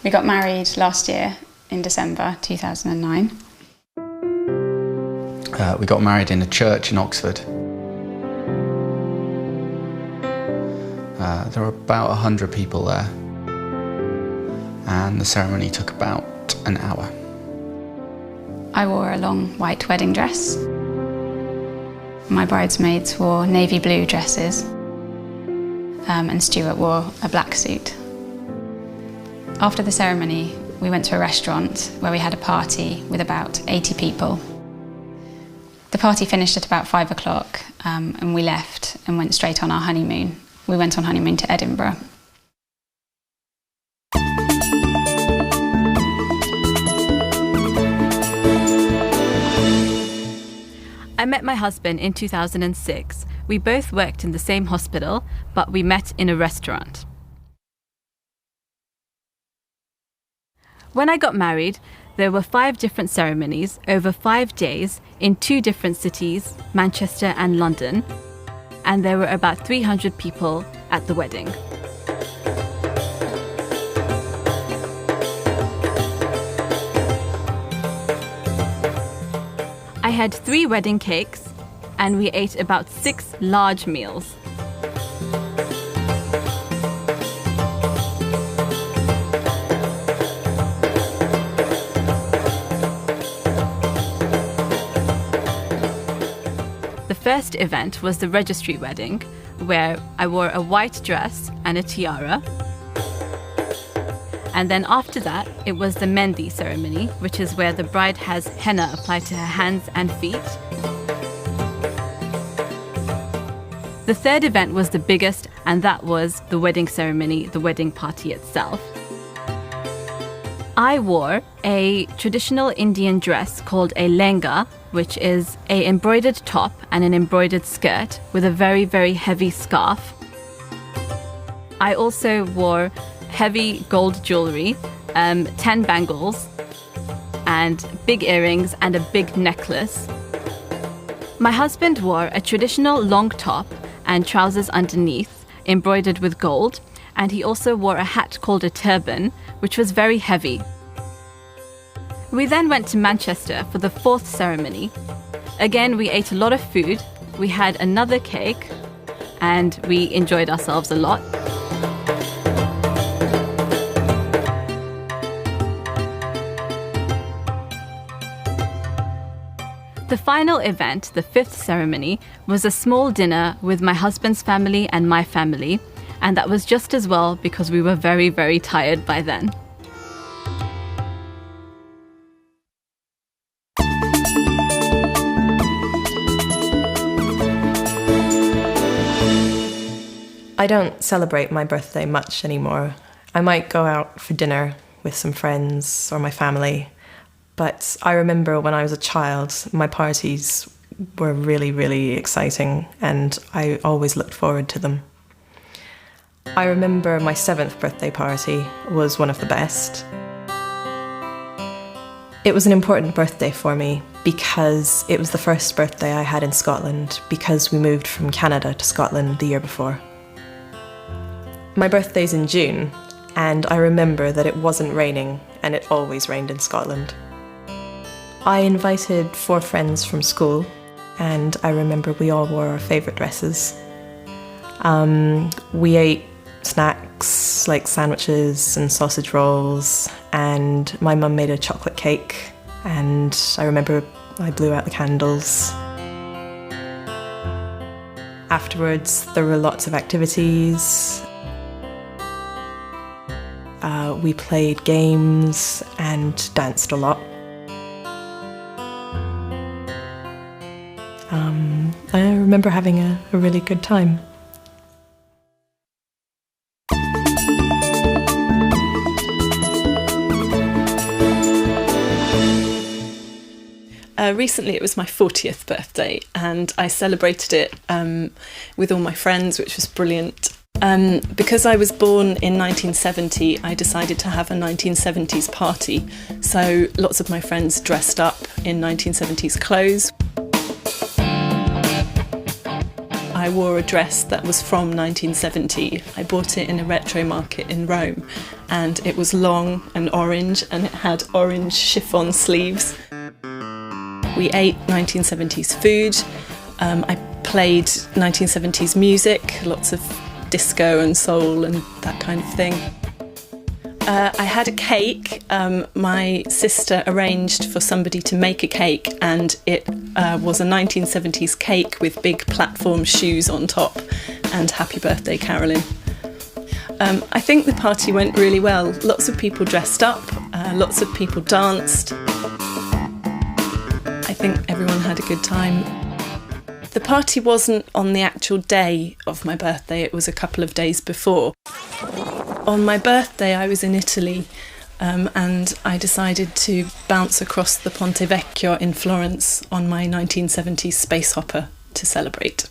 We got married last year in December 2009. We got married in a church in Oxford. There were about 100 people there, and the ceremony took about an hour. I wore a long white wedding dress. My bridesmaids wore navy blue dresses, and Stuart wore a black suit. After the ceremony, we went to a restaurant where we had a party with about 80 people. The party finished at about 5 o'clock, and we left and went straight on our honeymoon. We went on honeymoon to Edinburgh. I met my husband in 2006. We both worked in the same hospital, but we met in a restaurant. When I got married, there were 5 different ceremonies over 5 days in 2 different cities, Manchester and London, and there were about 300 people at the wedding. I had 3 wedding cakes, and we ate about 6 large meals. The first event was the registry wedding, where I wore a white dress and a tiara. And then after that, it was the Mehndi ceremony, which is where the bride has henna applied to her hands and feet. The third event was the biggest, and that was the wedding ceremony, the wedding party itself. I wore a traditional Indian dress called a lehenga, which is an embroidered top and an embroidered skirt with a very, very heavy scarf. I also wore heavy gold jewellery, 10 bangles, and big earrings and a big necklace. My husband wore a traditional long top and trousers underneath, embroidered with gold, and he also wore a hat called a turban, which was very heavy. We then went to Manchester for the 4th ceremony. Again, we ate a lot of food, we had another cake, and we enjoyed ourselves a lot. The final event, the 5th ceremony, was a small dinner with my husband's family and my family, and that was just as well because we were very, very tired by then. I don't celebrate my birthday much anymore. I might go out for dinner with some friends or my family, but I remember when I was a child, my parties were really, really exciting, and I always looked forward to them. I remember my 7th birthday party was one of the best. It was an important birthday for me because it was the first birthday I had in Scotland, because we moved from Canada to Scotland the year before. My birthday's in June, and I remember that it wasn't raining, and it always rained in Scotland. I invited 4 friends from school, and I remember we all wore our favourite dresses. We ate snacks like sandwiches and sausage rolls, and my mum made a chocolate cake, and I remember I blew out the candles. Afterwards, there were lots of activities. We played games and danced a lot. I remember having a really good time. Recently it was my 40th birthday, and I celebrated it with all my friends, which was brilliant. Because I was born in 1970, I decided to have a 1970s party. So lots of my friends dressed up in 1970s clothes. I wore a dress that was from 1970. I bought it in a retro market in Rome, and it was long and orange, and it had orange chiffon sleeves. We ate 1970s food. I played 1970s music, lots of disco and soul and that kind of thing. I had a cake. My sister arranged for somebody to make a cake, and it was a 1970s cake with big platform shoes on top and Happy Birthday Carolyn. I think the party went really well. Lots of people dressed up, lots of people danced. I think everyone had a good time. The party wasn't on the actual day of my birthday, it was a couple of days before. On my birthday I was in Italy, and I decided to bounce across the Ponte Vecchio in Florence on my 1970s space hopper to celebrate.